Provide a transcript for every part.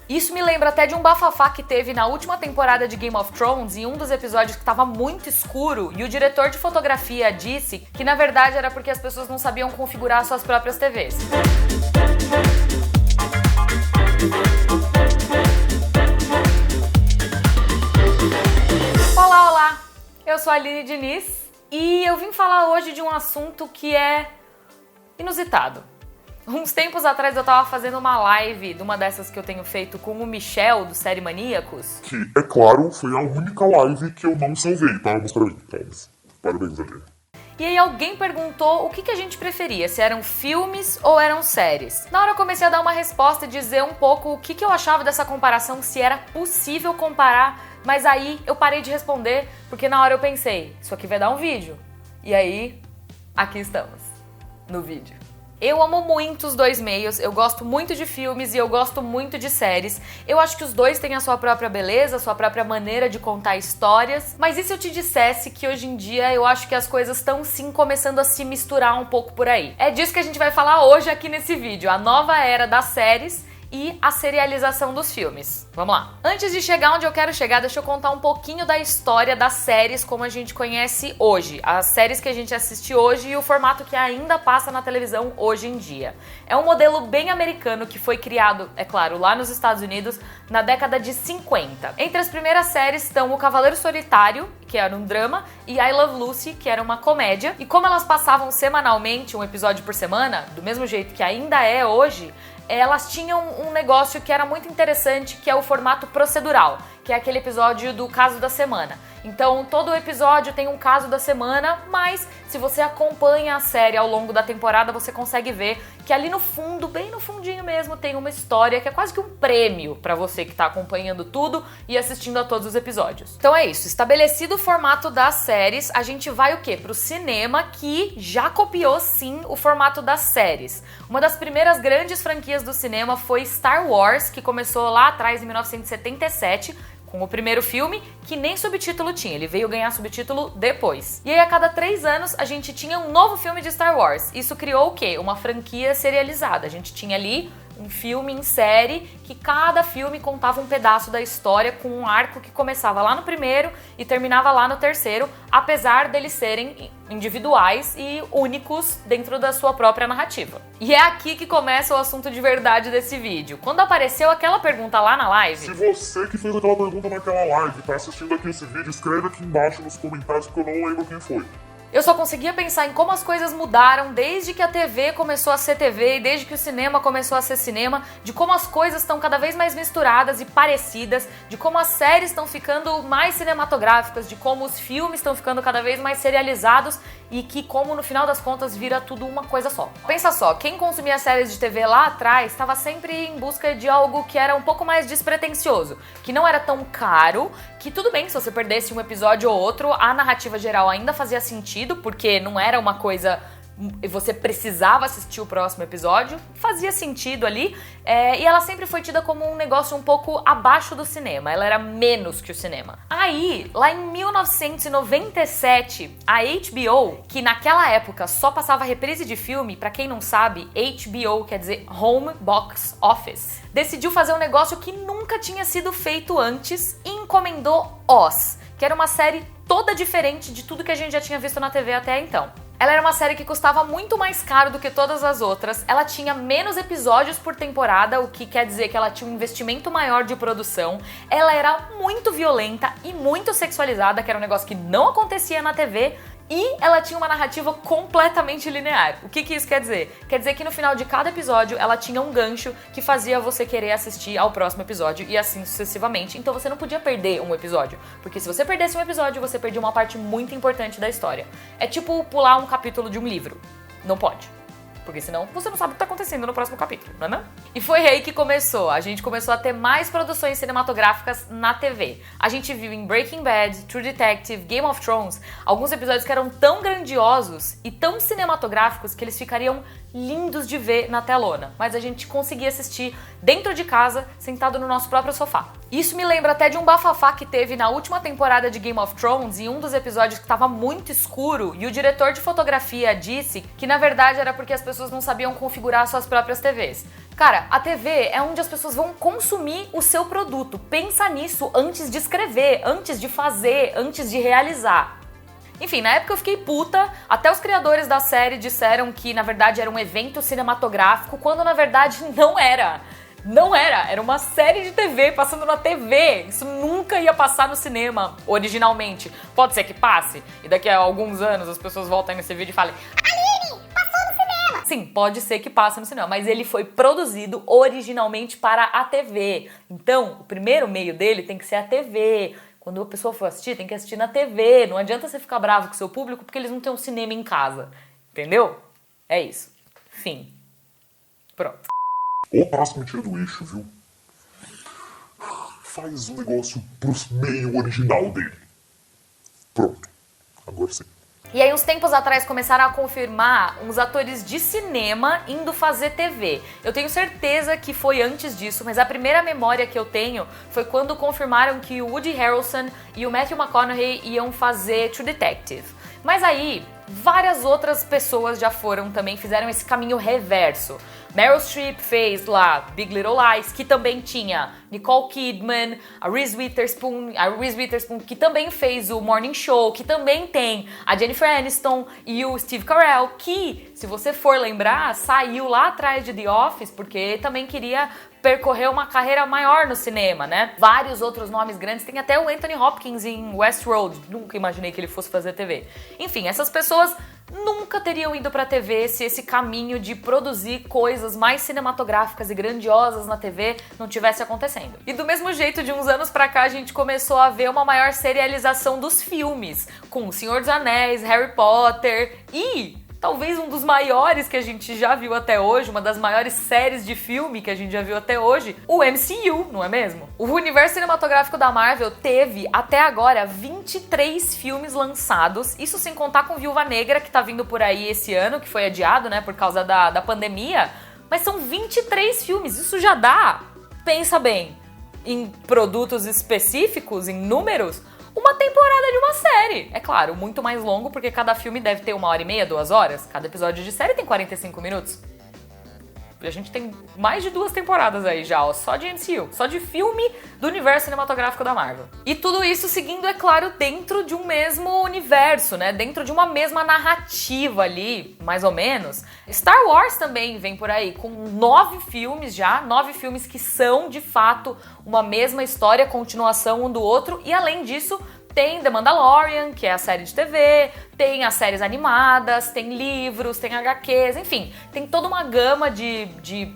Isso me lembra até de um bafafá que teve na última temporada de Game of Thrones, em um dos episódios que estava muito escuro, e o diretor de fotografia disse que na verdade era porque as pessoas não sabiam configurar suas próprias TVs. Olá! Eu sou a Aline Diniz e eu vim falar hoje de um assunto que é inusitado. Uns tempos atrás eu tava fazendo uma live de uma dessas que eu tenho feito com o Michel, do Série Maníacos. Que, é claro, foi a única live que eu não salvei, tá? Mas parabéns, Ali. E aí alguém perguntou o que a gente preferia, se eram filmes ou eram séries. Na hora eu comecei a dar uma resposta e dizer um pouco o que eu achava dessa comparação, se era possível comparar, mas aí eu parei de responder, porque na hora eu pensei, isso aqui vai dar um vídeo. E aí, aqui estamos, no vídeo. Eu amo muito os dois meios, eu gosto muito de filmes e eu gosto muito de séries. Eu acho que os dois têm a sua própria beleza, a sua própria maneira de contar histórias. Mas e se eu te dissesse que hoje em dia eu acho que as coisas estão sim começando a se misturar um pouco por aí? É disso que a gente vai falar hoje aqui nesse vídeo, a nova era das séries e a serialização dos filmes. Vamos lá. Antes de chegar onde eu quero chegar, deixa eu contar um pouquinho da história das séries como a gente conhece hoje. As séries que a gente assiste hoje e o formato que ainda passa na televisão hoje em dia. É um modelo bem americano que foi criado, é claro, lá nos Estados Unidos na década de 50. Entre as primeiras séries estão O Cavaleiro Solitário, que era um drama, e I Love Lucy, que era uma comédia. E como elas passavam semanalmente, um episódio por semana, do mesmo jeito que ainda é hoje, elas tinham um negócio que era muito interessante, que é o formato procedural, que é aquele episódio do caso da semana. Então, todo episódio tem um caso da semana, mas se você acompanha a série ao longo da temporada, você consegue ver que ali no fundo, bem no fundinho mesmo, tem uma história que é quase que um prêmio pra você que tá acompanhando tudo e assistindo a todos os episódios. Então é isso, estabelecido o formato das séries, a gente vai o quê? Pro cinema, que já copiou sim o formato das séries. Uma das primeiras grandes franquias do cinema foi Star Wars, que começou lá atrás em 1977, com o primeiro filme, que nem subtítulo tinha, ele veio ganhar subtítulo depois. E aí a cada 3 anos a gente tinha um novo filme de Star Wars. Isso criou o quê? Uma franquia serializada. A gente tinha ali um filme em série, que cada filme contava um pedaço da história com um arco que começava lá no primeiro e terminava lá no terceiro, apesar deles serem individuais e únicos dentro da sua própria narrativa. E é aqui que começa o assunto de verdade desse vídeo. Quando apareceu aquela pergunta lá na live... Se você que fez aquela pergunta naquela live tá assistindo aqui esse vídeo, escreve aqui embaixo nos comentários, porque eu não lembro quem foi. Eu só conseguia pensar em como as coisas mudaram desde que a TV começou a ser TV e desde que o cinema começou a ser cinema, de como as coisas estão cada vez mais misturadas e parecidas, de como as séries estão ficando mais cinematográficas, de como os filmes estão ficando cada vez mais serializados e que como no final das contas vira tudo uma coisa só. Pensa só, quem consumia séries de TV lá atrás estava sempre em busca de algo que era um pouco mais despretensioso, que não era tão caro, que tudo bem se você perdesse um episódio ou outro, a narrativa geral ainda fazia sentido, porque não era uma coisa... você precisava assistir o próximo episódio, fazia sentido ali, e ela sempre foi tida como um negócio um pouco abaixo do cinema, ela era menos que o cinema. Aí, lá em 1997, a HBO, que naquela época só passava reprise de filme, pra quem não sabe, HBO quer dizer Home Box Office, decidiu fazer um negócio que nunca tinha sido feito antes e encomendou Oz, que era uma série toda diferente de tudo que a gente já tinha visto na TV até então. Ela era uma série que custava muito mais caro do que todas as outras, ela tinha menos episódios por temporada, o que quer dizer que ela tinha um investimento maior de produção, ela era muito violenta e muito sexualizada, que era um negócio que não acontecia na TV, e ela tinha uma narrativa completamente linear. O que isso quer dizer? Quer dizer que no final de cada episódio ela tinha um gancho que fazia você querer assistir ao próximo episódio e assim sucessivamente. Então você não podia perder um episódio, porque se você perdesse um episódio, você perdia uma parte muito importante da história. É tipo pular um capítulo de um livro. Não pode. Porque senão você não sabe o que tá acontecendo no próximo capítulo, não é não? E foi aí que começou. A gente começou a ter mais produções cinematográficas na TV. A gente viu em Breaking Bad, True Detective, Game of Thrones, alguns episódios que eram tão grandiosos e tão cinematográficos que eles ficariam lindos de ver na telona. Mas a gente conseguia assistir dentro de casa, sentado no nosso próprio sofá. Isso me lembra até de um bafafá que teve na última temporada de Game of Thrones, em um dos episódios que estava muito escuro, e o diretor de fotografia disse que na verdade era porque as pessoas não sabiam configurar suas próprias TVs. Cara, a TV é onde as pessoas vão consumir o seu produto. Pensa nisso antes de escrever, antes de fazer, antes de realizar. Enfim, na época eu fiquei puta, até os criadores da série disseram que na verdade era um evento cinematográfico, quando na verdade não era. Não era uma série de TV passando na TV. Isso nunca ia passar no cinema, originalmente. Pode ser que passe, e daqui a alguns anos as pessoas voltem nesse vídeo e falem: Aline, passou no cinema! Sim, pode ser que passe no cinema, mas ele foi produzido originalmente para a TV. Então, o primeiro meio dele tem que ser a TV. Quando a pessoa for assistir, tem que assistir na TV. Não adianta você ficar bravo com o seu público porque eles não têm um cinema em casa. Entendeu? É isso. Fim. Pronto. Ou parece mentira do eixo, viu? Faz o negócio pro meio original dele. Pronto. Agora sim. E aí, uns tempos atrás, começaram a confirmar uns atores de cinema indo fazer TV. Eu tenho certeza que foi antes disso, mas a primeira memória que eu tenho foi quando confirmaram que o Woody Harrelson e o Matthew McConaughey iam fazer True Detective. Mas aí, várias outras pessoas já foram também, fizeram esse caminho reverso. Meryl Streep fez lá Big Little Lies, que também tinha Nicole Kidman, a Reese Witherspoon, que também fez o Morning Show, que também tem a Jennifer Aniston e o Steve Carell, que, se você for lembrar, saiu lá atrás de The Office, porque também queria percorrer uma carreira maior no cinema, né? Vários outros nomes grandes, tem até o Anthony Hopkins em Westworld, nunca imaginei que ele fosse fazer TV. Enfim, essas pessoas nunca teriam ido pra TV se esse caminho de produzir coisas mais cinematográficas e grandiosas na TV não tivesse acontecendo. E do mesmo jeito, de uns anos pra cá, a gente começou a ver uma maior serialização dos filmes, com O Senhor dos Anéis, Harry Potter e talvez um dos maiores que a gente já viu até hoje, uma das maiores séries de filme que a gente já viu até hoje, o MCU, não é mesmo? O universo cinematográfico da Marvel teve, até agora, 23 filmes lançados, isso sem contar com Viúva Negra, que tá vindo por aí esse ano, que foi adiado, né, por causa da pandemia, mas são 23 filmes, isso já dá, pensa bem, em produtos específicos, em números, uma temporada de uma série. É claro, muito mais longo, porque cada filme deve ter 1h30, 2 horas. Cada episódio de série tem 45 minutos. E a gente tem mais de 2 temporadas aí já, ó, só de MCU, só de filme do universo cinematográfico da Marvel. E tudo isso seguindo, é claro, dentro de um mesmo universo, né? Dentro de uma mesma narrativa ali, mais ou menos. Star Wars também vem por aí, com 9 filmes já, 9 filmes que são, de fato, uma mesma história, continuação um do outro, e além disso, tem The Mandalorian, que é a série de TV, tem as séries animadas, tem livros, tem HQs, enfim, tem toda uma gama de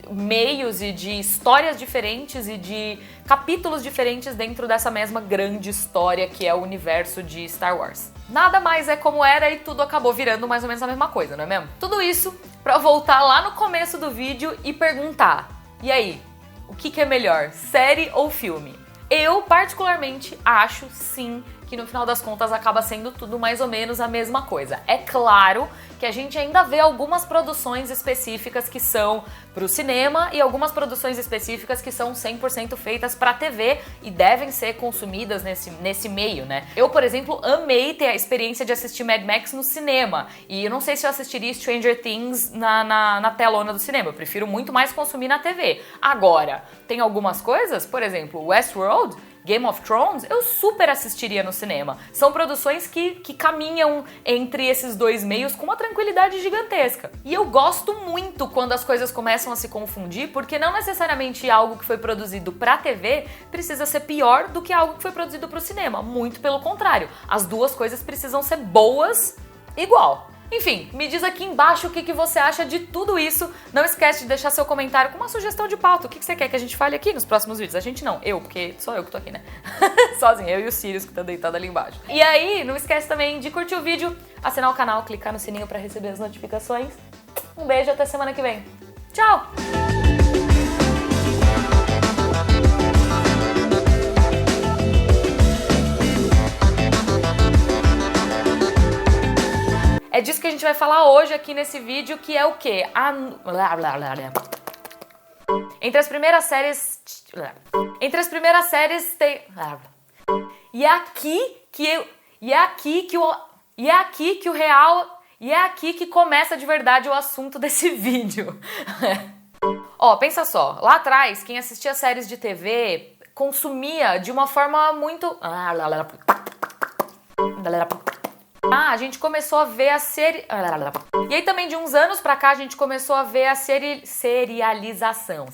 meios e de histórias diferentes e de capítulos diferentes dentro dessa mesma grande história que é o universo de Star Wars. Nada mais é como era e tudo acabou virando mais ou menos a mesma coisa, não é mesmo? Tudo isso pra voltar lá no começo do vídeo e perguntar: e aí, o que é melhor, série ou filme? Eu, particularmente, acho, sim, que no final das contas acaba sendo tudo mais ou menos a mesma coisa. É claro que a gente ainda vê algumas produções específicas que são pro cinema e algumas produções específicas que são 100% feitas pra TV e devem ser consumidas nesse meio, né? Eu, por exemplo, amei ter a experiência de assistir Mad Max no cinema e eu não sei se eu assistiria Stranger Things na telona do cinema. Eu prefiro muito mais consumir na TV. Agora, tem algumas coisas, por exemplo, Westworld, Game of Thrones, eu super assistiria no cinema. São produções que caminham entre esses dois meios com uma tranquilidade gigantesca. E eu gosto muito quando as coisas começam a se confundir, porque não necessariamente algo que foi produzido pra TV precisa ser pior do que algo que foi produzido pro cinema. Muito pelo contrário. As duas coisas precisam ser boas igual. Enfim, me diz aqui embaixo o que você acha de tudo isso. Não esquece de deixar seu comentário com uma sugestão de pauta. O que você quer que a gente fale aqui nos próximos vídeos? A gente não, eu, porque sou eu que tô aqui, né? Sozinho, eu e o Sirius que tá deitado ali embaixo. E aí, não esquece também de curtir o vídeo, assinar o canal, clicar no sininho pra receber as notificações. Um beijo, até semana que vem. Tchau! É disso que a gente vai falar hoje aqui nesse vídeo, que é o quê? Entre as primeiras séries Entre as primeiras séries tem... E é aqui que começa de verdade o assunto desse vídeo. Ó, pensa só, lá atrás, quem assistia séries de TV consumia de uma forma muito... a gente começou a ver a série... E aí também de uns anos pra cá a gente começou a ver a serialização.